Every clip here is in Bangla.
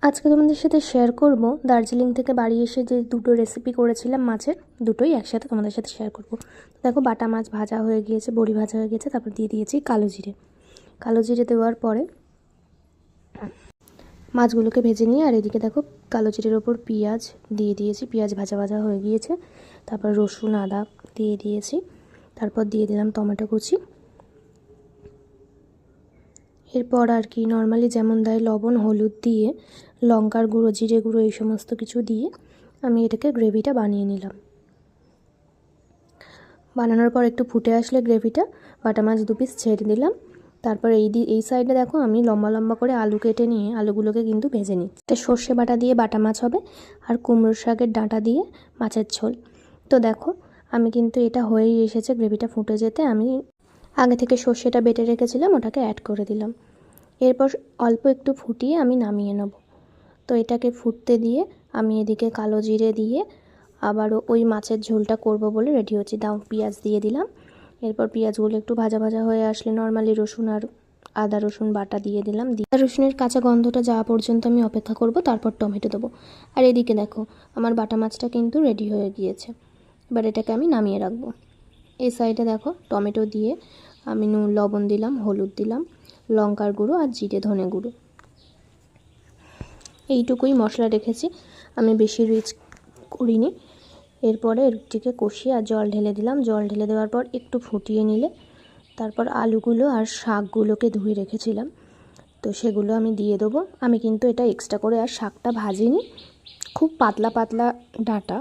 আজকে তোমাদের সাথে শেয়ার করব দার্জিলিং থেকে বাড়ি এসে যে দুটো রেসিপি করেছিলাম মাছের, দুটোই একসাথে তোমাদের সাথে শেয়ার করব। দেখো বাটা মাছ ভাজা হয়ে গিয়েছে, বড়ি ভাজা হয়ে গেছে, তারপর দিয়ে দিয়েছি কালো জিরে। কালো জিরে দেওয়ার পরে মাছগুলোকে ভেজে নিয়ে আর এদিকে দেখো কালো জিরের ওপর পেঁয়াজ দিয়ে দিয়েছি, পেঁয়াজ ভাজা ভাজা হয়ে গিয়েছে। তারপর রসুন আদা দিয়ে দিয়েছি, তারপর দিয়ে দিলাম টমেটো কুচি। এরপর আর কি নর্মালি যেমন দেয় লবণ হলুদ দিয়ে, লঙ্কার গুঁড়ো জিরে গুঁড়ো এই সমস্ত কিছু দিয়ে আমি এটাকে গ্রেভিটা বানিয়ে নিলাম। বানানোর পর একটু ফুটে আসলে গ্রেভিটা বাটা মাছ 2 পিস ছেড়ে দিলাম। তারপর এই সাইডে দেখো আমি লম্বা লম্বা করে আলু কেটে নিয়ে আলুগুলোকে কিন্তু ভেজে নিই। এটা সর্ষে বাটা দিয়ে বাটা মাছ হবে আর কুমড়ো শাকের ডাঁটা দিয়ে মাছের ঝোল। তো দেখো আমি কিন্তু এটা হয়েই এসেছে, গ্রেভিটা ফুটে যেতে আমি আগে থেকে সর্ষেটা বেটে রেখেছিলাম, ওটাকে অ্যাড করে দিলাম। এরপর অল্প একটু ফুটিয়ে আমি নামিয়ে নেব। তো এটাকে ফুটতে দিয়ে আমি এদিকে কালো জিরে দিয়ে আবারও ওই মাছের ঝোলটা করব বলে রেডি হচ্ছি। দাও পেঁয়াজ দিয়ে দিলাম। এরপর পেঁয়াজগুলো একটু ভাজা ভাজা হয়ে আসলে নর্মালি রসুন আর আদা রসুন বাটা দিয়ে দিলাম। আদা রসুনের কাঁচা গন্ধটা যাওয়া পর্যন্ত আমি অপেক্ষা করব, তারপর টমেটো দেবো। আর এদিকে দেখো আমার বাটা মাছটা কিন্তু রেডি হয়ে গিয়েছে। এবার এটাকে আমি নামিয়ে রাখবো। এই সাইডে দেখো টমেটো দিয়ে আমি নুন লবণ দিলাম, হলুদ দিলাম, লঙ্কার গুঁড়ো আর জিরে ধনে গুঁড়ো, এইটুকুই মশলা রেখেছি, আমি বেশি রিচ করিনি। এরপরে এটিকে কষিয়ে আর জল ঢেলে দিলাম। জল ঢেলে দেওয়ার পর একটু ফুটিয়ে নিলে তারপর আলুগুলো আর শাকগুলোকে ধুয়ে রেখেছিলাম, তো সেগুলো আমি দিয়ে দেবো। আমি কিন্তু এটা এক্সট্রা করে আর শাকটা ভাজিনি, খুব পাতলা পাতলা ডাঁটা,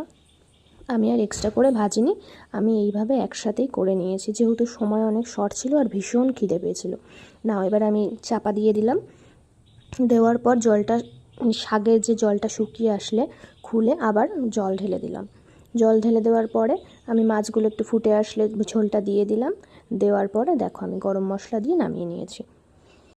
আমি আর এক্সট্রা করে ভাজিনি। আমি এইভাবে একসাথেই করে নিয়েছি, যেহেতু সময় অনেক শর্ট ছিল আর ভীষণ খিদে পেয়েছিল। না এবার আমি চাপা দিয়ে দিলাম। দেওয়ার পর জলটা শাকের যে জলটা শুকিয়ে আসলে খুলে আবার জল ঢেলে দিলাম। জল ঢেলে দেওয়ার পরে আমি মাছগুলো একটু ফুটে আসলে ঝোলটা দিয়ে দিলাম। দেওয়ার পরে দেখো আমি গরম মশলা দিয়ে নামিয়ে নিয়েছি।